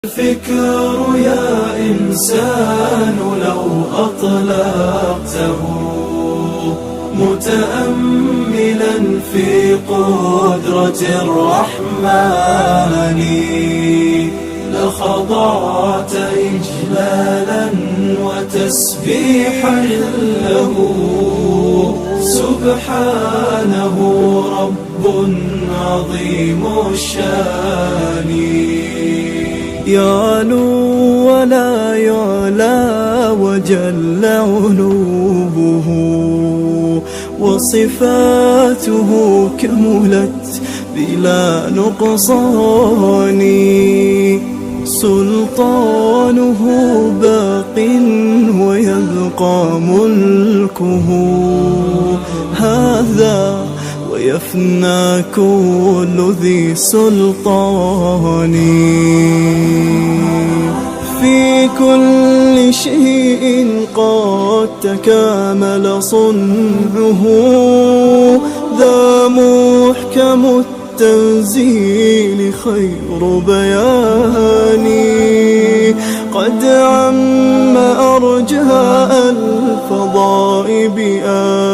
الفكر يا إنسان لو أطلقته متأملا في قدرة الرحمن لخضعت إجلالا وتسبيحا له سبحانه رب عظيم الشان يعلو ولا يعلى وجل علوه وصفاته كملت بلا نقصان سلطانه باق ويبقى ملكه هذا ويفنى كل ذي سلطان في كل شيء قد تكامل صنعه ذا محكم التنزيل خير بيان قد عم أرجاء الفضاء بآياته